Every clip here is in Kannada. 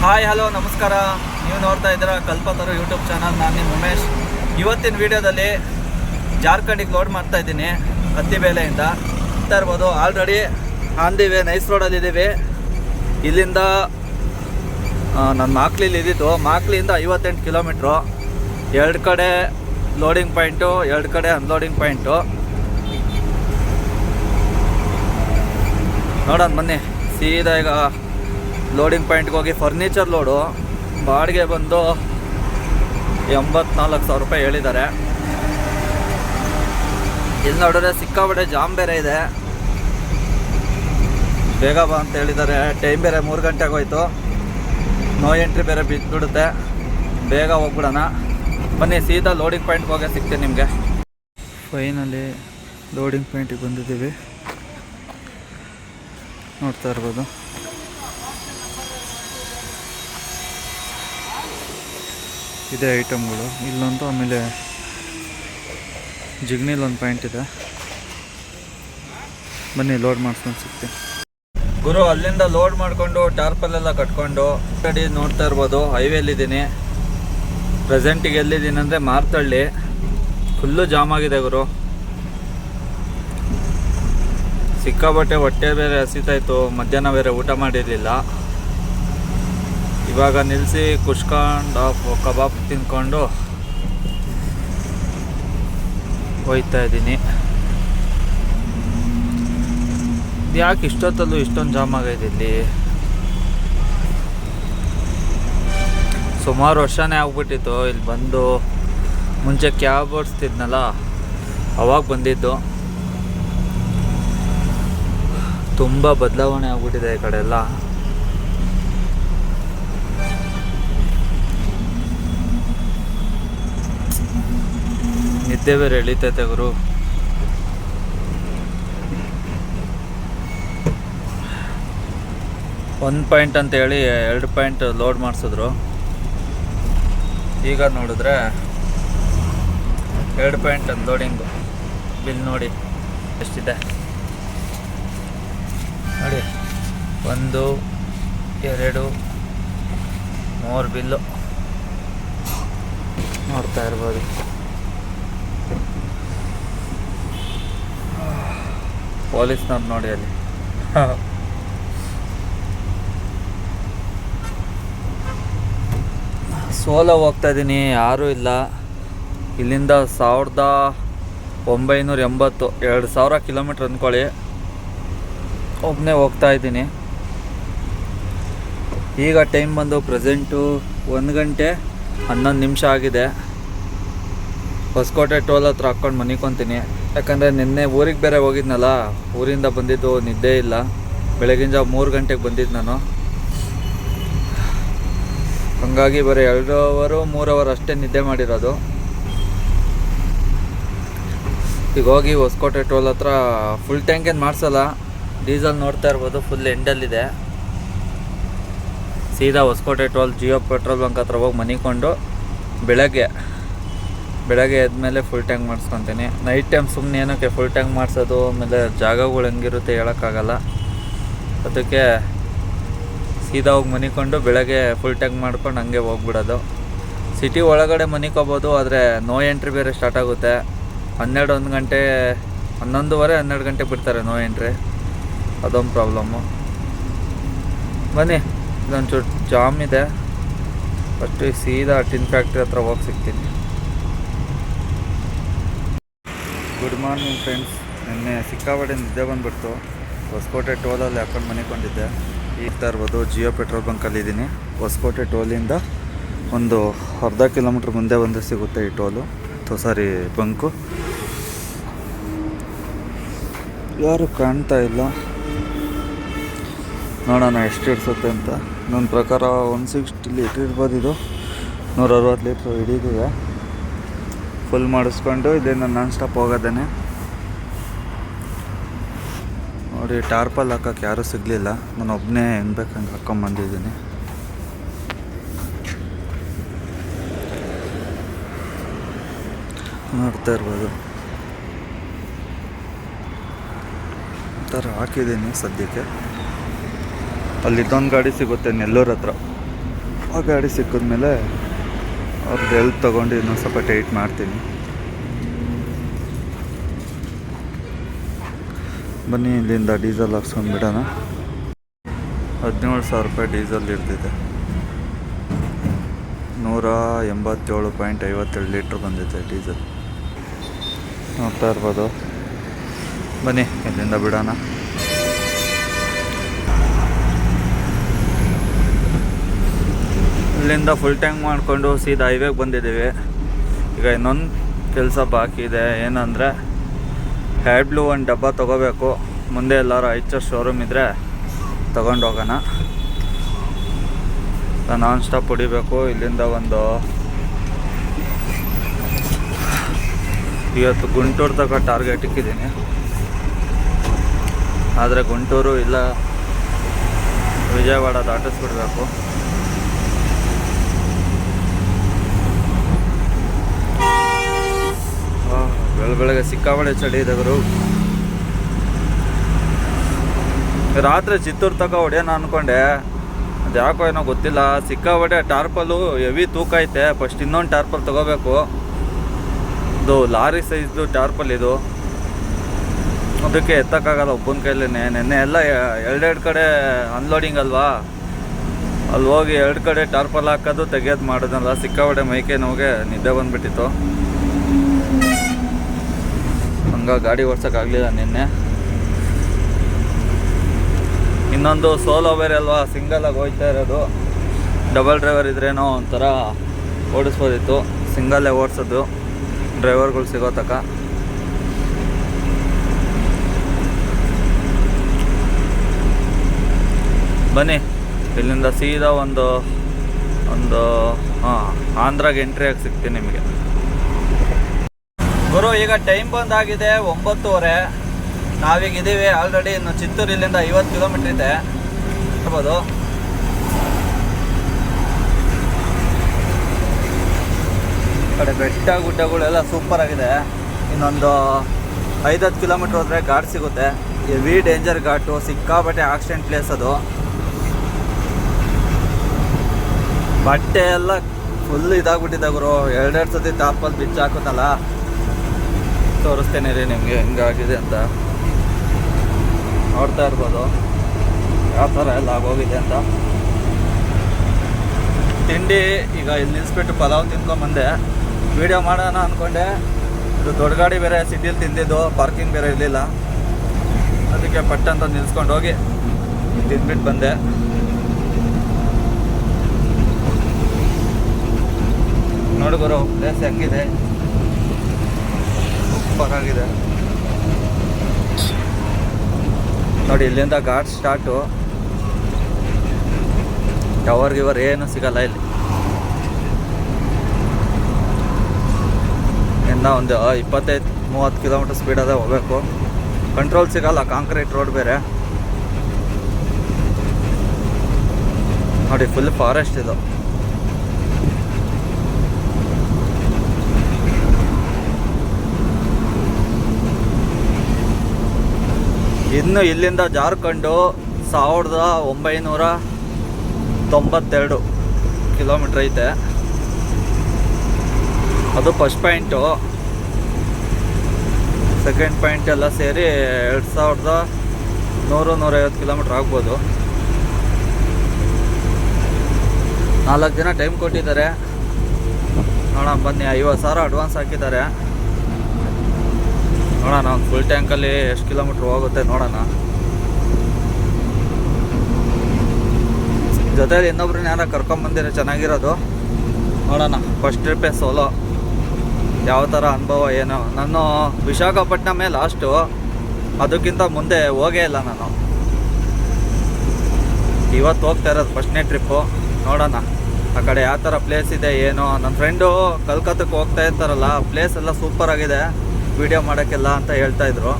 ಹಾಯ್ ಹಲೋ ನಮಸ್ಕಾರ. ನೀವು ನೋಡ್ತಾ ಇದ್ದೀರಾ ಕಲ್ಪತರು ಯೂಟ್ಯೂಬ್ ಚಾನಲ್. ನಾನು ನಿಮ್ಮ ಉಮೇಶ್. ಇವತ್ತಿನ ವಿಡಿಯೋದಲ್ಲಿ ಜಾರ್ಖಂಡಿಗೆ ಲೋಡ್ ಮಾಡ್ತಾ ಇದ್ದೀನಿ ಹತ್ತಿಬೇಲೆಯಿಂದ. ಅಂತ ಇರ್ಬೋದು already on the way nice ರೋಡಲ್ಲಿದ್ದೀವಿ. ಇಲ್ಲಿಂದ ನನ್ನ ಮಾಕ್ಲಿಲಿ ಇದ್ದಿದ್ದು, ಮಾಕ್ಲಿಯಿಂದ 58 ಕಿಲೋಮೀಟ್ರು. 2 ಕಡೆ ಲೋಡಿಂಗ್ ಪಾಯಿಂಟು, 2 ಕಡೆ ಅನ್ಲೋಡಿಂಗ್ ಪಾಯಿಂಟು. ನೋಡೋಣ ಬನ್ನಿ. ಸೀದಾ ಈಗ ಲೋಡಿಂಗ್ ಪಾಯಿಂಟ್ಗೆ ಹೋಗಿ ಫರ್ನಿಚರ್ ಲೋಡು ಬಾಡಿಗೆ ಬಂದು 84,000 ರೂಪಾಯಿ ಹೇಳಿದ್ದಾರೆ. ಇಲ್ಲಿ ನೋಡಿದ್ರೆ ಸಿಕ್ಕಾಪಟ್ಟೆ ಜಾಮ್ ಬೇರೆ ಇದೆ. ಬೇಗ ಬಾ ಅಂತ ಹೇಳಿದ್ದಾರೆ. ಟೈಮ್ ಬೇರೆ 3 ಗಂಟೆಗೆ ಹೋಯ್ತು. ನೋ ಎಂಟ್ರಿ ಬೇರೆ ಬಿದ್ದುಬಿಡುತ್ತೆ. ಬೇಗ ಹೋಗ್ಬಿಡೋಣ ಬನ್ನಿ. ಸೀದಾ ಲೋಡಿಂಗ್ ಪಾಯಿಂಟ್ಗೆ ಹೋಗಿ ಸಿಗ್ತೀನಿ ನಿಮಗೆ. ಫೈನಲಿ ಲೋಡಿಂಗ್ ಪಾಯಿಂಟಿಗೆ ಬಂದಿದ್ದೀವಿ. ನೋಡ್ತಾ ಇರ್ಬೋದು. ಇದೇ ಐಟಮ್ಗಳು ಇಲ್ಲೊಂದು, ಆಮೇಲೆ ಜಿಗ್ನಿಲ್ ಒಂದು ಪಾಯಿಂಟ್ ಇದೆ. ಬನ್ನಿ ಲೋಡ್ ಮಾಡ್ಸ್ಕೊಂಡು ಸಿಗ್ತೀನಿ ಗುರು. ಅಲ್ಲಿಂದ ಲೋಡ್ ಮಾಡಿಕೊಂಡು ಟಾರ್ಪಲ್ಲೆಲ್ಲ ಕಟ್ಕೊಂಡು ಗಾಡಿ ನೋಡ್ತಾ ಇರ್ಬೋದು. ಹೈವೇಲಿದ್ದೀನಿ. ಪ್ರೆಸೆಂಟಿಗೆ ಎಲ್ಲಿದ್ದೀನಿ ಅಂದರೆ ಮಾರ್ತಳ್ಳಿ. ಫುಲ್ಲು ಜಾಮ್ ಆಗಿದೆ ಗುರು. ಸಿಕ್ಕಾಬಟ್ಟೆ ಹೊಟ್ಟೆ ಬೇರೆ ಹಸಿತಾಯಿತು. ಮಧ್ಯಾಹ್ನ ಬೇರೆ ಊಟ ಮಾಡಿರಲಿಲ್ಲ. ಇವಾಗ ನಿಲ್ಲಿಸಿ ಕುಷ್ಕೊಂಡು ಕಬಾಬ್ ತಿಂದ್ಕೊಂಡು ಹೋಯ್ತಾ ಇದ್ದೀನಿ. ಯಾಕೆ ಇಷ್ಟೊತ್ತಲ್ಲೂ ಇಷ್ಟೊಂದು ಜಾಮ್ ಆಗೈತೆ ಇಲ್ಲಿ? ಸುಮಾರು ವರ್ಷನೇ ಆಗ್ಬಿಟ್ಟಿತ್ತು ಇಲ್ಲಿ ಬಂದು. ಮುಂಚೆ ಕ್ಯಾಬ್ ಓಡಿಸ್ತಿದ್ನಲ್ಲ, ಅವಾಗ ಬಂದಿದ್ದು. ತುಂಬ ಬದಲಾವಣೆ ಆಗ್ಬಿಟ್ಟಿದೆ ಈ ಕಡೆ ಎಲ್ಲ. ನಿದ್ದೆ ಬೇರೆ ಎಳಿತೈತೆ ಗುರು. ಒಂದು ಪಾಯಿಂಟ್ ಅಂತ ಹೇಳಿ 2 ಪಾಯಿಂಟ್ ಲೋಡ್ ಮಾಡಿಸಿದ್ರು. ಈಗ ನೋಡಿದ್ರೆ 2 ಪಾಯಿಂಟ್ ಲೋಡಿಂಗು ಬಿಲ್ ನೋಡಿ ಎಷ್ಟಿದೆ ನೋಡಿ. 1 2 3 ಬಿಲ್ಲು ನೋಡ್ತಾ ಇರ್ಬೋದು. ಪೊಲೀಸ್ನವ್ರು ನೋಡಿ ಅಲ್ಲಿ. ಸೋಲೋ ಹೋಗ್ತಾ ಇದ್ದೀನಿ, ಯಾರೂ ಇಲ್ಲ. ಇಲ್ಲಿಂದ 1980, 2000 ಕಿಲೋಮೀಟ್ರ್ ಅಂದ್ಕೊಳ್ಳಿ. ಒಬ್ಬನೇ ಹೋಗ್ತಾ ಇದ್ದೀನಿ. ಈಗ ಟೈಮ್ ಬಂದು ಪ್ರೆಸೆಂಟು 1 ಗಂಟೆ 11 ನಿಮಿಷ ಆಗಿದೆ. ಹೊಸಕೋಟೆ ಟೋಲ್ ಹತ್ರ ಹಾಕ್ಕೊಂಡು ಮನಿಕೊತೀನಿ. ಯಾಕಂದರೆ ನಿನ್ನೆ ಊರಿಗೆ ಬೇರೆ ಹೋಗಿದ್ನಲ್ಲ, ಊರಿಂದ ಬಂದಿದ್ದು ನಿದ್ದೆ ಇಲ್ಲ. ಬೆಳಗಿನ ಜಾವ 3 ಗಂಟೆಗೆ ಬಂದಿದ್ದು ನಾನು. ಹಾಗಾಗಿ ಬರೀ 2 ಅವರ್ 3 ಅವರ್ ಅಷ್ಟೇ ನಿದ್ದೆ ಮಾಡಿರೋದು. ಈಗ ಹೋಗಿ ಹೊಸಕೋಟೆ ಟೋಲ್ ಹತ್ರ ಫುಲ್ ಟ್ಯಾಂಕ್ ಏನು ಮಾಡಿಸಲ್ಲ. ಡೀಸೆಲ್ ನೋಡ್ತಾ ಇರ್ಬೋದು, ಫುಲ್ ಎಂಡಲ್ಲಿದೆ. ಸೀದಾ Hosakote toll Jio petrol bunk ಹತ್ರ ಹೋಗಿ ಮನಿಕೊಂಡು ಬೆಳಗ್ಗೆ ಎದ್ಮೇಲೆ ಫುಲ್ ಟ್ಯಾಂಕ್ ಮಾಡಿಸ್ಕೊತೀನಿ. ನೈಟ್ ಟೈಮ್ ಸುಮ್ಮನೆ ಏನಕ್ಕೆ ಫುಲ್ ಟ್ಯಾಂಕ್ ಮಾಡಿಸೋದು, ಆಮೇಲೆ ಜಾಗಗಳು ಹೆಂಗಿರುತ್ತೆ ಹೇಳೋಕ್ಕಾಗಲ್ಲ. ಅದಕ್ಕೆ ಸೀದಾ ಹೋಗಿ ಮನಿಕೊಂಡು ಬೆಳಗ್ಗೆ ಫುಲ್ ಟ್ಯಾಂಕ್ ಮಾಡ್ಕೊಂಡು ಹಂಗೆ ಹೋಗ್ಬಿಡೋದು. ಸಿಟಿ ಒಳಗಡೆ ಮನಿಕೋಬೋದು, ಆದರೆ ನೋ ಎಂಟ್ರಿ ಬೇರೆ ಸ್ಟಾರ್ಟ್ ಆಗುತ್ತೆ. 1 ಗಂಟೆ 11:30 12 ಗಂಟೆ ಬಿಡ್ತಾರೆ ನೋ ಎಂಟ್ರಿ. ಅದೊಂದು ಪ್ರಾಬ್ಲಮ್ಮು. ಬನ್ನಿ, ಇದೊಂಚೂರು ಜಾಮ್ ಇದೆ. ಫಸ್ಟು ಸೀದಾ ಟಿನ್ ಫ್ಯಾಕ್ಟ್ರಿ ಹತ್ರ ಹೋಗಿ ಸಿಗ್ತೀನಿ. Good morning friends. ನಿನ್ನೆ ಸಿಕ್ಕಾಪಟ್ಟೆ ನಿದ್ದೆ ಬಂದುಬಿಡ್ತು. ಹೊಸಕೋಟೆ ಟೋಲಲ್ಲಿ ಹಾಕೊಂಡು ಮನಿಕೊಂಡಿದ್ದೆ. ಈಗ ಇರ್ಬೋದು ಜಿಯೋ ಪೆಟ್ರೋಲ್ ಬಂಕಲ್ಲಿದ್ದೀನಿ. ಹೊಸಕೋಟೆ ಟೋಲಿಂದ ಒಂದು ಅರ್ಧ ಕಿಲೋಮೀಟ್ರ್ ಮುಂದೆ ಬಂದು ಸಿಗುತ್ತೆ ಈ ಟೋಲು. ಸಾರಿ ಬಂಕು. ಯಾರು ಕಾಣ್ತಾ ಇಲ್ಲ. ನೋಡೋಣ ಎಷ್ಟು ಇಡ್ಸುತ್ತೆ ಅಂತ. ನನ್ನ ಪ್ರಕಾರ 160 ಲೀಟ್ರ್ ಇರ್ಬೋದು. ಇದು 160 ಲೀಟ್ರ್ ಹಿಡಿದಿದೆ. ಫುಲ್ ಮಾಡಿಸ್ಕೊಂಡು ಇಲ್ಲಿಂದ ನಾನ್ ಸ್ಟಾಪ್ ಹೋಗೋದೇನೆ. ನೋಡಿ, ಟಾರ್ಪಲ್ ಹಾಕೋಕ್ಕೆ ಯಾರೂ ಸಿಗಲಿಲ್ಲ. ನಾನು ಒಬ್ಬನೇ ಹೆಂಗೆ ಬೇಕಂಗೆ ಹಾಕ್ಕೊಂಬಂದಿದ್ದೀನಿ. ನೋಡ್ತಾ ಇರ್ಬೋದು. ಥರ ಹಾಕಿದ್ದೀನಿ ಸದ್ಯಕ್ಕೆ. ಅಲ್ಲಿದ್ದೊಂದು ಗಾಡಿ ಸಿಗುತ್ತೆ ನೆಲ್ಲೂರು ಹತ್ರ, ಆ ಗಾಡಿ ಸಿಕ್ಕಿದ್ಮೇಲೆ ಅವ್ರದ್ದು ಹೆಲ್ಪ್ ತೊಗೊಂಡು ಇನ್ನೊಂದು ಸ್ವಲ್ಪ ಟೈಟ್ ಮಾಡ್ತೀನಿ. ಬನ್ನಿ ಇಲ್ಲಿಂದ ಡೀಸೆಲ್ ಹಾಕ್ಸ್ಕೊಂಡು ಬಿಡೋಣ. 17,000 ರೂಪಾಯಿ ಡೀಸೆಲ್ ಇರ್ತಿದೆ. 187.57 ಲೀಟ್ರ್ ಬಂದಿದೆ ಡೀಸೆಲ್. ನೋಡ್ತಾ ಇರ್ಬೋದು. ಬನ್ನಿ ಇಲ್ಲಿಂದ ಬಿಡೋಣ. ಇಲ್ಲಿಂದ ಫುಲ್ ಟ್ಯಾಂಕ್ ಮಾಡಿಕೊಂಡು ಸೀದಾ ಹೈವೇಗೆ ಬಂದಿದ್ದೀವಿ. ಈಗ ಇನ್ನೊಂದು ಕೆಲಸ ಬಾಕಿ ಇದೆ. ಏನಂದರೆ ಹ್ಯಾಡ್ ಬ್ಲೂ ಒಂದು ಡಬ್ಬ ತೊಗೋಬೇಕು. ಮುಂದೆ ಎಲ್ಲರೂ ಐಚರ್ ಶೋರೂಮ್ ಇದ್ದರೆ ತೊಗೊಂಡು ಹೋಗೋಣ. ನಾನ್ ಸ್ಟಾಪ್ ಹೊಡಿಬೇಕು. ಇಲ್ಲಿಂದ ಒಂದು ಇವತ್ತು ಗುಂಟೂರು ತನಕ ಟಾರ್ಗೆಟ್ ಇಕ್ಕಿದ್ದೀನಿ. ಆದರೆ ಗುಂಟೂರು ಇಲ್ಲ ವಿಜಯವಾಡ ದಾಟಿಸ್ಬಿಡ್ಬೇಕು. ಬೆಳಗ್ಗೆ ಸಿಕ್ಕಾಪಟ್ಟೆ ಚಳಿ ಇದೆ ಗುರು. ರಾತ್ರಿ ಚಿತ್ತೂರು ತನಕ ಹೊಡೆಯೋಣ ಅಂದ್ಕೊಂಡೆ, ಅದು ಯಾಕೋ ಏನೋ ಗೊತ್ತಿಲ್ಲ. ಸಿಕ್ಕಾಪಟ್ಟೆ ಟಾರ್ಪಲು ಹೆವಿ ತೂಕ ಐತೆ. ಫಸ್ಟ್ ಇನ್ನೊಂದು ಟಾರ್ಪಲ್ ತೊಗೋಬೇಕು. ಇದು ಲಾರಿ ಸೈಜ್ದು ಟಾರ್ಪಲ್ ಇದು. ಅದಕ್ಕೆ ಎತ್ತಕ್ಕಾಗಲ್ಲ ಒಬ್ಬನ ಕೈಲೇ. ನೆನ್ನೆ ಎಲ್ಲ ಎರಡೆರಡು ಕಡೆ ಅನ್ಲೋಡಿಂಗ್ ಅಲ್ವಾ, ಅಲ್ಲಿ ಹೋಗಿ 2 ಕಡೆ ಟಾರ್ಪಲ್ ಹಾಕೋದು ತೆಗಿಯೋದು ಮಾಡೋದಲ್ಲ. ಸಿಕ್ಕಾಪಟ್ಟೆ ಮೈಕೈ ನೋವಿಗೆ ನಿದ್ದೆ ಬಂದುಬಿಟ್ಟಿತ್ತು. ಹಂಗಾಗಿ ಗಾಡಿ ಓಡ್ಸೋಕ್ಕಾಗಲಿಲ್ಲ ನಿನ್ನೆ. ಇನ್ನೊಂದು ಸೋಲೋ ಬೇರೆ ಅಲ್ವಾ, ಸಿಂಗಲಾಗಿ ಹೋಗ್ತಾ ಇರೋದು. ಡಬಲ್ ಡ್ರೈವರ್ ಇದ್ರೇನೋ ಒಂಥರ ಓಡಿಸ್ಬೋದಿತ್ತು. ಸಿಂಗಲ್ಲೇ ಓಡಿಸೋದು ಡ್ರೈವರ್ಗಳು ಸಿಗೋ ತನಕ. ಬನ್ನಿ ಇಲ್ಲಿಂದ ಸೀದಾ ಒಂದು ಆಂಧ್ರಾಗೆ ಎಂಟ್ರಿಯಾಗಿ ಸಿಗ್ತೀನಿ ನಿಮಗೆ. ಗುರು ಈಗ ಟೈಮ್ ಬಂದಾಗಿದೆ 9:30. ನಾವೀಗ ಇದ್ದೀವಿ ಆಲ್ರೆಡಿ. ಇನ್ನು ಚಿತ್ತೂರು ಇಲ್ಲಿಂದ 50 ಕಿಲೋಮೀಟ್ರ್ ಇದೆ ಇರ್ಬೋದು. ಈ ಕಡೆ ಬೆಟ್ಟ ಗುಡ್ಡಗಳೆಲ್ಲ ಸೂಪರ್ ಆಗಿದೆ. ಇನ್ನೊಂದು 5-10 ಕಿಲೋಮೀಟ್ರ್ ಹೋದರೆ ಘಾಟ್ ಸಿಗುತ್ತೆ. ಹೆವಿ ಡೇಂಜರ್ ಘಾಟು, ಸಿಕ್ಕಾಪಟ್ಟೆ ಆಕ್ಸಿಡೆಂಟ್ ಪ್ಲೇಸ್ ಅದು. ಬಟ್ಟೆ ಎಲ್ಲ ಫುಲ್ ಇದಾಗ್ಬಿಟ್ಟಿದೆ ಗುರು. 2 ಸತಿ ಟಾಪಲ್ಲಿ ಬಿಚ್ಚು ಹಾಕೋತಲ್ಲ. ತೋರಿಸ್ತೇನೆ ರೀ ನಿಮಗೆ ಹೆಂಗಾಗಿದೆ ಅಂತ. ನೋಡ್ತಾ ಇರ್ಬೋದು ಯಾವ ಥರ ಎಲ್ಲ ಆಗೋಗಿದೆ ಅಂತ. ತಿಂಡಿ ಈಗ ಇಲ್ಲಿ ನಿಲ್ಲಿಸ್ಬಿಟ್ಟು ಪಲಾವ್ ತಿನ್ಕೊಂಬಂದೆ. ವೀಡಿಯೋ ಮಾಡೋಣ ಅಂದ್ಕೊಂಡೆ. ಇದು ದೊಡ್ಡ ಗಾಡಿ ಬೇರೆ ಸಿಟಿಲಿ ತಿಂದಿದ್ದು, ಪಾರ್ಕಿಂಗ್ ಬೇರೆ ಇರಲಿಲ್ಲ. ಅದಕ್ಕೆ ಪಟ್ಟಂತ ನಿಲ್ಸ್ಕೊಂಡು ಹೋಗಿ ತಿಂದ್ಬಿಟ್ಟು ಬಂದೆ. ನೋಡುಗರು ಪ್ಲೇಸ್ ಹೆಂಗಿದೆ, ಸೂಪರ್ ಆಗಿದೆ ನೋಡಿ. ಇಲ್ಲಿಂದ ಘಾಟ್ ಸ್ಟಾರ್ಟು. ಟವರ್ ಗಿವರ್ ಏನು ಸಿಗಲ್ಲ ಇಲ್ಲಿ. ಇನ್ನು ಒಂದು 25-30 ಕಿಲೋಮೀಟರ್ ಸ್ಪೀಡಾದ ಹೋಗ್ಬೇಕು. ಕಂಟ್ರೋಲ್ ಸಿಗಲ್ಲ, ಕಾಂಕ್ರೀಟ್ ರೋಡ್ ಬೇರೆ ನೋಡಿ. ಫುಲ್ ಫಾರೆಸ್ಟ್ ಇದು. ಇನ್ನು ಇಲ್ಲಿಂದ ಜಾರ್ಖಂಡು 1992 ಕಿಲೋಮೀಟ್ರ್ ಐತೆ. ಅದು ಫಸ್ಟ್ ಪಾಯಿಂಟು. ಸೆಕೆಂಡ್ ಪಾಯಿಂಟ್ ಎಲ್ಲ ಸೇರಿ 2100-150 ಕಿಲೋಮೀಟ್ರ್ ಆಗ್ಬೋದು. 4 ದಿನ ಟೈಮ್ ಕೊಟ್ಟಿದ್ದಾರೆ. ನೋಡೋಣ ಬನ್ನಿ. 50,000 ಅಡ್ವಾನ್ಸ್ ಹಾಕಿದ್ದಾರೆ. ನೋಡೋಣ ಒಂದು ಫುಲ್ ಟ್ಯಾಂಕಲ್ಲಿ ಎಷ್ಟು ಕಿಲೋಮೀಟ್ರ್ ಹೋಗುತ್ತೆ ನೋಡೋಣ. ಜೊತೆಲಿ ಇನ್ನೊಬ್ರನ್ನ ಯಾರ ಕರ್ಕೊಂಬಂದಿರೋ ಚೆನ್ನಾಗಿರೋದು. ನೋಡೋಣ ಫಸ್ಟ್ ಟ್ರಿಪ್ಪೇ ಸೋಲೋ. ಯಾವ ಥರ ಅನುಭವ ಏನೋ. ನಾನು ವಿಶಾಖಪಟ್ಟಣಮೇ ಲಾಸ್ಟು, ಅದಕ್ಕಿಂತ ಮುಂದೆ ಹೋಗೇ ಇಲ್ಲ ನಾನು. ಇವತ್ತು ಹೋಗ್ತಾ ಇರೋದು ಫಸ್ಟ್ನೇ ಟ್ರಿಪ್ಪು. ನೋಡೋಣ ಆ ಕಡೆ ಯಾವ ಥರ ಪ್ಲೇಸ್ ಇದೆ ಏನೋ. ನನ್ನ ಫ್ರೆಂಡು ಕಲ್ಕತ್ತಕ್ಕೆ ಹೋಗ್ತಾ ಇರ್ತಾರಲ್ಲ, ಪ್ಲೇಸ್ ಎಲ್ಲ ಸೂಪರ್ ಆಗಿದೆ ವೀಡಿಯೋ ಮಾಡೋಕ್ಕೆಲ್ಲ ಅಂತ ಹೇಳ್ತಾಯಿದ್ರು.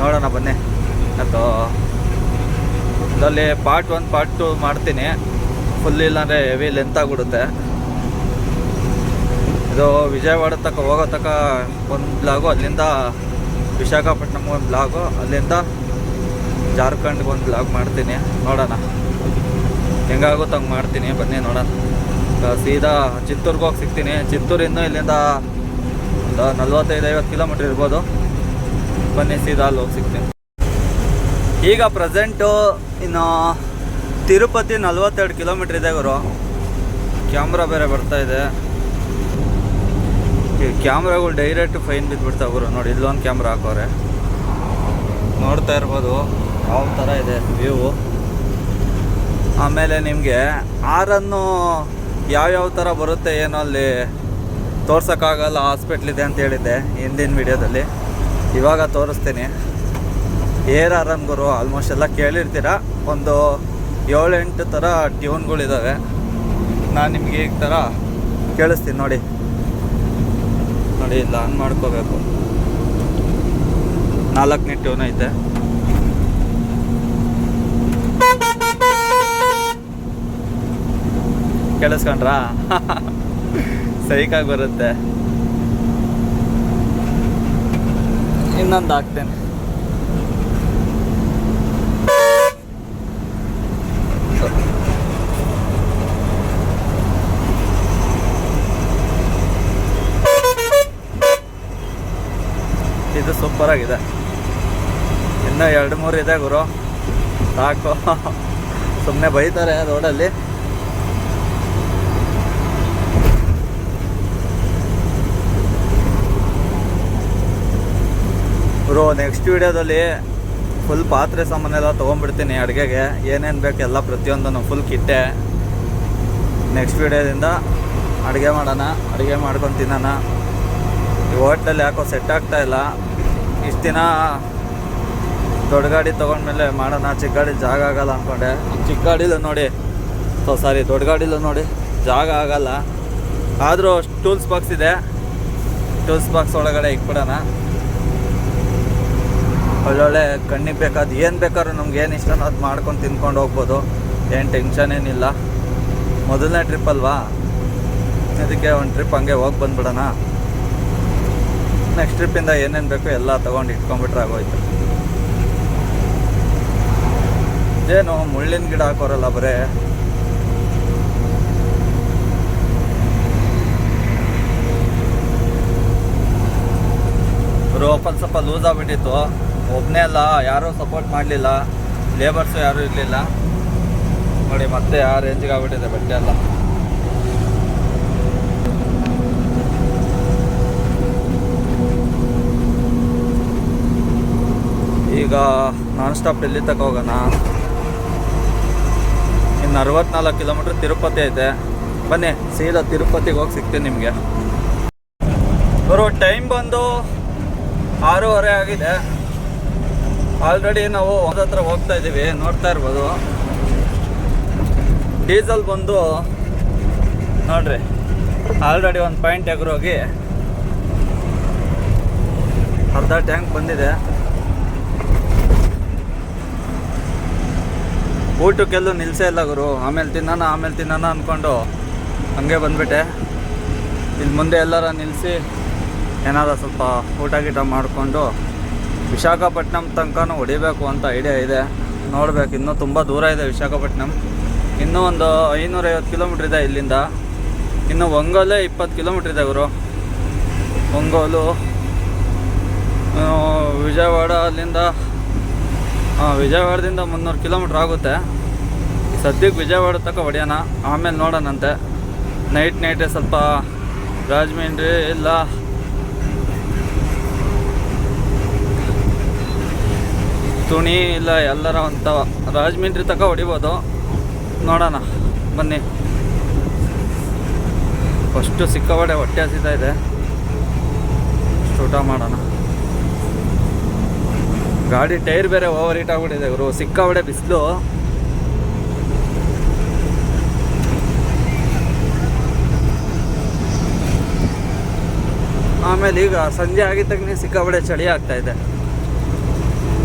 ನೋಡೋಣ ಬನ್ನಿ. ಅದು ಇದರಲ್ಲಿ ಪಾರ್ಟ್ 1 ಪಾರ್ಟ್ 2 ಮಾಡ್ತೀನಿ. ಫುಲ್ ಇಲ್ಲಾಂದರೆ ಹೆವಿ ಲೆಂತ್ ಆಗಿಬಿಡುತ್ತೆ. ಇದು ವಿಜಯವಾಡ ತನಕ ಹೋಗೋ ತನಕ ಒಂದು ಬ್ಲಾಗು, ಅಲ್ಲಿಂದ ವಿಶಾಖಪಟ್ಟಣಮ್ ಒಂದು ಬ್ಲಾಗು, ಅಲ್ಲಿಂದ ಜಾರ್ಖಂಡ್ಗೆ ಒಂದು ಬ್ಲಾಗ್ ಮಾಡ್ತೀನಿ. ನೋಡೋಣ ಹೆಂಗಾಗುತ್ತೋ ಹಂಗೆ ಮಾಡ್ತೀನಿ. ಬನ್ನಿ ನೋಡೋಣ. ಸೀದಾ ಚಿತ್ತೂರ್ಗೆ ಹೋಗಿ ಸಿಗ್ತೀನಿ. ಚಿತ್ತೂರಿಂದ ಇಲ್ಲಿಂದ ಒಂದು 45-50 ಕಿಲೋಮೀಟ್ರ್ ಇರ್ಬೋದು. ಬನ್ನಿ ಸೀದಾ ಅಲ್ಲಿ ಹೋಗಿ ಸಿಗ್ತೀನಿ. ಈಗ ಪ್ರೆಸೆಂಟು ಇನ್ನು ತಿರುಪತಿ 42 ಕಿಲೋಮೀಟ್ರ್ ಇದೆ ಗುರು. ಕ್ಯಾಮ್ರಾ ಬೇರೆ ಬರ್ತಾಯಿದೆ. ಈ ಕ್ಯಾಮ್ರಾಗಳು ಡೈರೆಕ್ಟ್ ಫೈನ್ ಬಿದ್ದುಬಿಡ್ತಾವೆ ಗುರು. ನೋಡಿ ಇಲ್ಲೊಂದು ಕ್ಯಾಮ್ರಾ ಹಾಕೋರೆ, ನೋಡ್ತಾ ಇರ್ಬೋದು ಯಾವ ಥರ ಇದೆ ವ್ಯೂ. ಆಮೇಲೆ ನಿಮಗೆ ಆರನ್ನು ಯಾವ್ಯಾವ ಥರ ಬರುತ್ತೆ ಏನೋ ಅಲ್ಲಿ ತೋರ್ಸೋಕ್ಕಾಗಲ್ಲ, ಹಾಸ್ಪಿಟ್ಲಿದೆ ಅಂತ ಹೇಳಿದ್ದೆ ಹಿಂದಿನ ವಿಡಿಯೋದಲ್ಲಿ. ಇವಾಗ ತೋರಿಸ್ತೀನಿ. AR ಗುರು ಆಲ್ಮೋಸ್ಟ್ ಎಲ್ಲ ಕೇಳಿರ್ತೀರ. ಒಂದು 7-8 ಥರ ಟ್ಯೂನ್ಗಳಿದ್ದಾವೆ. ನಾನು ನಿಮಗೆ ಈ ಥರ ಕೇಳಿಸ್ತೀನಿ ನೋಡಿ. ನೋಡಿ ಇಲ್ಲ ಆನ್ ಮಾಡ್ಕೋಬೇಕು. 4ನೇ ಟ್ಯೂನ್ ಐತೆ. ಕೇಳಿಸ್ಕೊಂಡ್ರಾ? ಸೈಕಾಗಿ ಬರುತ್ತೆ. ಇನ್ನೊಂದು ಹಾಕ್ತೇನೆ. ಇದು ಸೂಪರ್ ಆಗಿದೆ. ಇನ್ನೂ 2-3 ಇದೆ ಗುರು, ಸಾಕು. ಸುಮ್ಮನೆ ಬೈತಾರೆ ರೋಡಲ್ಲಿ. ಗುರು ನೆಕ್ಸ್ಟ್ ವಿಡಿಯೋದಲ್ಲಿ ಫುಲ್ ಪಾತ್ರೆ ಸಾಮಾನೆಲ್ಲ ತೊಗೊಂಡ್ಬಿಡ್ತೀನಿ. ಅಡುಗೆಗೆ ಏನೇನು ಬೇಕು ಎಲ್ಲ ಪ್ರತಿಯೊಂದನ್ನು ಫುಲ್ ಕಿಟ್ಟೆ. ನೆಕ್ಸ್ಟ್ ವಿಡಿಯೋದಿಂದ ಅಡುಗೆ ಮಾಡೋಣ, ಅಡುಗೆ ಮಾಡ್ಕೊಂಡು ತಿನ್ನೋಣ. ಈ ಹೋಟ್ಲಲ್ಲಿ ಯಾಕೋ ಸೆಟ್ ಆಗ್ತಾಯಿಲ್ಲ. ಇಷ್ಟು ದಿನ ದೊಡ್ಡ ಗಾಡಿ ತೊಗೊಂಡ್ಮೇಲೆ ಮಾಡೋಣ, ಚಿಕ್ಕ ಗಾಡಿ ಜಾಗ ಆಗಲ್ಲ ಅಂದ್ಕೊಂಡೆ. ಚಿಕ್ಕ ಗಾಡಿಲೂ ನೋಡಿ, ದೊಡ್ಡ ಗಾಡಿಲೂ ನೋಡಿ ಜಾಗ ಆಗಲ್ಲ. ಆದರೂ ಟೂಲ್ಸ್ ಬಾಕ್ಸ್ ಇದೆ, ಟೂಲ್ಸ್ ಬಾಕ್ಸ್ ಒಳಗಡೆ ಇಟ್ಬಿಡೋಣ. ಒಳ್ಳೊಳ್ಳೆ ಕಣ್ಣಿಗೆ ಬೇಕಾದ ಏನು ಬೇಕಾದ್ರೂ ನಮ್ಗೆ ಏನು ಇಷ್ಟನೋ ಅದು ಮಾಡ್ಕೊಂಡು ತಿನ್ಕೊಂಡು ಹೋಗ್ಬೋದು. ಏನು ಟೆನ್ಷನ್ ಏನಿಲ್ಲ. ಮೊದಲನೇ ಟ್ರಿಪ್ ಅಲ್ವಾ, ಅದಕ್ಕೆ ಒಂದು ಟ್ರಿಪ್ ಹಂಗೆ ಹೋಗಿ ಬಂದುಬಿಡೋಣ. ನೆಕ್ಸ್ಟ್ ಟ್ರಿಪ್ಪಿಂದ ಏನೇನು ಬೇಕು ಎಲ್ಲ ತೊಗೊಂಡು ಇಟ್ಕೊಂಡ್ಬಿಟ್ರೆ ಆಗೋಯ್ತು. ಏನು ಮುಳ್ಳಿನ ಗಿಡ ಹಾಕೋರಲ್ಲ ಬರೇ. ರೋಪಲ್ಲಿ ಸ್ವಲ್ಪ ಲೂಸ್ ಆಗಿಬಿಟ್ಟಿತ್ತು. ಒಬ್ಬನೇ ಅಲ್ಲ, ಯಾರೂ ಸಪೋರ್ಟ್ ಮಾಡಲಿಲ್ಲ, ಲೇಬರ್ಸು ಯಾರೂ ಇರಲಿಲ್ಲ. ನೋಡಿ ಮತ್ತೆ ಆ ರೇಂಜಿಗೆ ಆಗ್ಬಿಟ್ಟಿದೆ ಬಟ್ಟೆ ಎಲ್ಲ. ಈಗ ನಾನ್ ಸ್ಟಾಪ್ ಡೆಲ್ಲಿ ತಕ ಹೋಗೋಣ. ಇನ್ನು 64 ಕಿಲೋಮೀಟ್ರ್ ತಿರುಪತಿ ಐತೆ. ಬನ್ನಿ ಸೀದಾ ತಿರುಪತಿಗೆ ಹೋಗಿ ಸಿಗ್ತೀನಿ ನಿಮಗೆ. ಬರೋ ಟೈಮ್ ಬಂದು 6:30 ಆಗಿದೆ. ಆಲ್ರೆಡಿ ನಾವು ಒಂದು ಹತ್ರ ಹೋಗ್ತಾ ಇದ್ದೀವಿ, ನೋಡ್ತಾ ಇರ್ಬೋದು. ಡೀಸೆಲ್ ಬಂದು ನೋಡ್ರಿ ಆಲ್ರೆಡಿ 1 ಪಾಯಿಂಟ್ ಎಗರೋಗಿ ಅರ್ಧ ಟ್ಯಾಂಕ್ ಬಂದಿದೆ. ಊಟಕ್ಕೆಲ್ಲೂ ನಿಲ್ಲಿಸೇ ಇಲ್ಲ ಗುರು. ಆಮೇಲೆ ತಿನ್ನೋಣ ಅಂದ್ಕೊಂಡು ಹಂಗೆ ಬಂದುಬಿಟ್ಟೆ. ಇಲ್ಲಿ ಮುಂದೆ ಎಲ್ಲರ ನಿಲ್ಲಿಸಿ ಏನಾದರೂ ಸ್ವಲ್ಪ ಊಟ ಗೀಟ ಮಾಡಿಕೊಂಡು ವಿಶಾಖಪಟ್ಟಣಂ ತನಕ ಹೊಡಿಬೇಕು ಅಂತ ಐಡಿಯಾ ಇದೆ. ನೋಡ್ಬೇಕು, ಇನ್ನೂ ತುಂಬ ದೂರ ಇದೆ ವಿಶಾಖಪಟ್ಟಣಂ. ಇನ್ನೂ ಒಂದು 550 ಕಿಲೋಮೀಟ್ರ್ ಇದೆ ಇಲ್ಲಿಂದ. ಇನ್ನು ಒಂಗೋಲೇ 20 ಕಿಲೋಮೀಟ್ರ್ ಇದೆ ಗುರು. ಒಂಗೋಲು ವಿಜಯವಾಡ, ಅಲ್ಲಿಂದ ವಿಜಯವಾಡದಿಂದ 300 ಕಿಲೋಮೀಟ್ರ್ ಆಗುತ್ತೆ. ಸದ್ಯಕ್ಕೆ ವಿಜಯವಾಡ ತನಕ ಹೊಡೆಯೋಣ, ಆಮೇಲೆ ನೋಡೋಣಂತೆ. ನೈಟೇ ಸ್ವಲ್ಪ ರಾಜಮಂಡ್ರಿ ಇಲ್ಲ ತುಣಿ ಇಲ್ಲ ಎಲ್ಲರ ಅಂತ ರಾಜಮಂಡ್ರಿ ತನಕ ಹೊಡಿಬೋದು. ನೋಡೋಣ ಬನ್ನಿ. ಫಸ್ಟು ಸಿಕ್ಕಾಪಟ್ಟೆ ಹೊಟ್ಟೆ ಹಸಿತಾ ಇದೆ, ಊಟ ಮಾಡೋಣ. ಗಾಡಿ ಟೈರ್ ಬೇರೆ ಓವರ್ ಹೀಟ್ ಆಗಿಬಿಟ್ಟಿದೆ ಇವರು. ಸಿಕ್ಕಾಪಟ್ಟೆ ಬಿಸಿಲು. ಆಮೇಲೆ ಈಗ ಸಂಜೆ ಆಗಿದ ತಕ್ಷಣ ಸಿಕ್ಕಾಪಟ್ಟೆ ಚಳಿ ಆಗ್ತಾಯಿದೆ.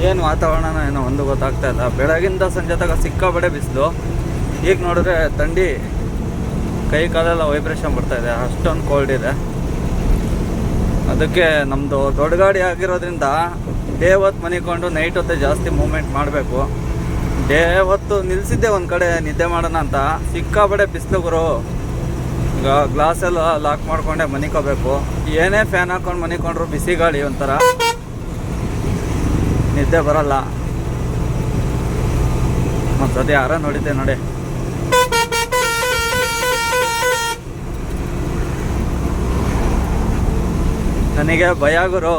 ಏನು ವಾತಾವರಣನ ಏನೋ ಒಂದು ಗೊತ್ತಾಗ್ತಾ ಇಲ್ಲ. ಬೆಳಗಿಂದ ಸಂಜೆ ತನಕ ಸಿಕ್ಕಾಪಟ್ಟೆ ಬಿಸಿಲು. ಈಗ ನೋಡಿದ್ರೆ ಥಂಡಿ, ಕೈ ಕಾಲೆಲ್ಲ ವೈಬ್ರೇಷನ್ ಬರ್ತಾಯಿದೆ, ಅಷ್ಟೊಂದು ಕೋಲ್ಡ್ ಇದೆ. ಅದಕ್ಕೆ ನಮ್ಮದು ದೊಡ್ಡ ಗಾಡಿ ಆಗಿರೋದ್ರಿಂದ ಡೇ ಹೊತ್ತು ಮನಿಕೊಂಡು ನೈಟ್ ಹೊತ್ತೆ ಜಾಸ್ತಿ ಮೂವ್ಮೆಂಟ್ ಮಾಡಬೇಕು. ಡೇ ಹೊತ್ತು ನಿಲ್ಸಿದ್ದೆ ಒಂದು ಕಡೆ ನಿದ್ದೆ ಮಾಡೋಣ ಅಂತ, ಸಿಕ್ಕಾಬಡೆ ಬಿಸಿಲು ಗುರು. ಈಗ ಗ್ಲಾಸ್ ಎಲ್ಲ ಲಾಕ್ ಮಾಡ್ಕೊಂಡೆ ಮನಿಕೋಬೇಕು. ಏನೇ ಫ್ಯಾನ್ ಹಾಕೊಂಡು ಮನಿಕೊಂಡ್ರು ಬಿಸಿ ಗಾಳಿ ಒಂಥರ ನಿದ್ದೆ ಬರಲ್ಲ. ಒಂದ್ಸತಿ ಯಾರ ನೋಡಿದ್ದೆ ನೋಡಿ. ನನಗೆ ಭಯ ಗುರು,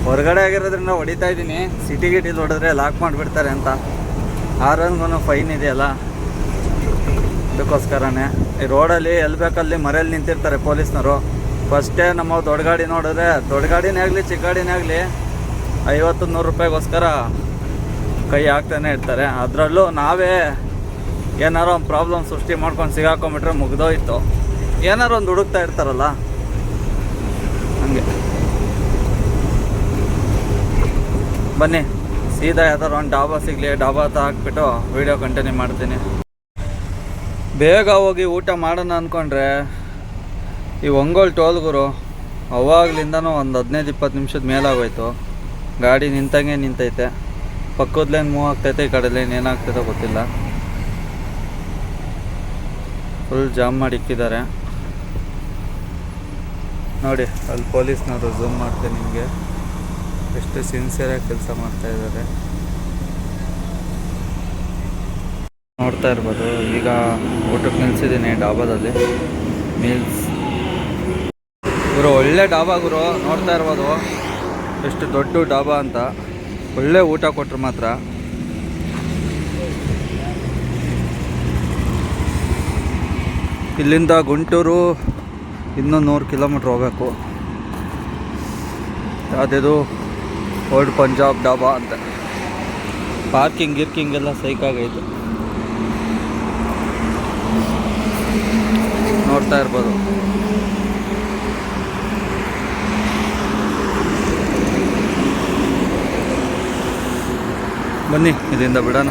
ಹೊರಗಡೆ ಆಗಿರೋದ್ರಿಂದ ಹೊಡಿತಾ ಇದ್ದೀನಿ. ಸಿಟಿ ಗಿಟಿಲಿ ಹೊಡೆದ್ರೆ ಲಾಕ್ ಮಾಡಿಬಿಡ್ತಾರೆ ಅಂತ. ಆರನ್ಗೂ ಫೈನ್ ಇದೆಯಲ್ಲ, ಅದಕ್ಕೋಸ್ಕರನೇ ಈ ರೋಡಲ್ಲಿ ಎಲ್ಲಿ ಬೇಕಲ್ಲಿ ಮರೆಯಲ್ಲಿ ನಿಂತಿರ್ತಾರೆ ಪೊಲೀಸ್ನವರು. ಫಸ್ಟೇ ನಮ್ಮ ದೊಡ್ಡ ಗಾಡಿ ನೋಡಿದ್ರೆ, ದೊಡ್ಡ ಗಾಡಿನೇ ಆಗಲಿ ಚಿಕ್ಕ ಗಾಡಿನೇ ಆಗಲಿ 50-100 ರೂಪಾಯಿಗೋಸ್ಕರ ಕೈ ಹಾಕ್ತಾನೆ ಇರ್ತಾರೆ. ಅದರಲ್ಲೂ ನಾವೇ ಏನಾರೋ ಒಂದು ಪ್ರಾಬ್ಲಮ್ ಸೃಷ್ಟಿ ಮಾಡ್ಕೊಂಡು ಸಿಗಾಕೊಂಬಿಟ್ರೆ ಮುಗ್ದೋಯ್ತು. ಏನಾರು ಒಂದು ಹುಡುಕ್ತಾ ಇರ್ತಾರಲ್ಲ ಹಂಗೆ. ಬನ್ನಿ ಸೀದಾ ಯಾವ್ದಾರು ಒಂದು ಡಾಬಾ ಸಿಗಲಿ, ಡಾಬಾ ಹತ್ರ ಹಾಕ್ಬಿಟ್ಟು ವೀಡಿಯೋ ಕಂಟಿನ್ಯೂ ಮಾಡ್ತೀನಿ. ಬೇಗ ಹೋಗಿ ಊಟ ಮಾಡೋಣ ಅಂದ್ಕೊಂಡ್ರೆ ಈ ಒಂಗೋಲ್ ಟೋಲ್ ಗುರು, ಅವಾಗ್ಲಿಂದನೂ ಒಂದು 15-20 ನಿಮಿಷದ ಮೇಲಾಗೋಯ್ತು. ಗಾಡಿ ನಿಂತಂಗೆ ನಿಂತೈತೆ, ಪಕ್ಕದ ಲೈನ್ ಮೂವ್ ಆಗ್ತೈತೆ, ಈ ಕಡೆ ಲೈನ್ ಏನಾಗ್ತೈತೋ ಗೊತ್ತಿಲ್ಲ. ಫುಲ್ ಜಾಮ್ ಮಾಡಿ ಇಕ್ಕಿದ್ದಾರೆ ನೋಡಿ. ಅಲ್ಲಿ ಪೊಲೀಸ್ನವರು ಝೂಮ್ ಮಾಡ್ತೀನಿ ನಿಮಗೆ, ಎಷ್ಟು ಸಿನ್ಸಿಯರಾಗಿ ಕೆಲಸ ಮಾಡ್ತಾಯಿದ್ದಾರೆ ನೋಡ್ತಾ ಇರ್ಬೋದು. ಈಗ ಊಟಕ್ಕೆ ನಿಲ್ಸಿದ್ದೀನಿ ಡಾಬಾದಲ್ಲಿ, ಮೀಲ್ಸ್ ಗುರು. ಒಳ್ಳೆ ಡಾಬಾ ಗುರು, ನೋಡ್ತಾ ಇರ್ಬೋದು ಎಷ್ಟು ದೊಡ್ಡ ಡಾಬಾ ಅಂತ. ಒಳ್ಳೆ ಊಟ ಕೊಟ್ಟರು ಮಾತ್ರ. ಇಲ್ಲಿಂದ ಗುಂಟೂರು ಇನ್ನೂ 100 ಕಿಲೋಮೀಟ್ರ್ ಹೋಗಬೇಕು. ಯಾವುದಿದು ಓಲ್ಡ್ ಪಂಜಾಬ್ ಡಾಬಾ ಅಂತ. ಪಾರ್ಕಿಂಗ್ ಗಿರ್ಕಿಂಗ್ ಎಲ್ಲ ಸೈಕಾಗೈತೆ, ನೋಡ್ತಾ ಇರ್ಬೋದು. ಬನ್ನಿ ಇಲ್ಲಿಂದ ಬಿಡೋಣ.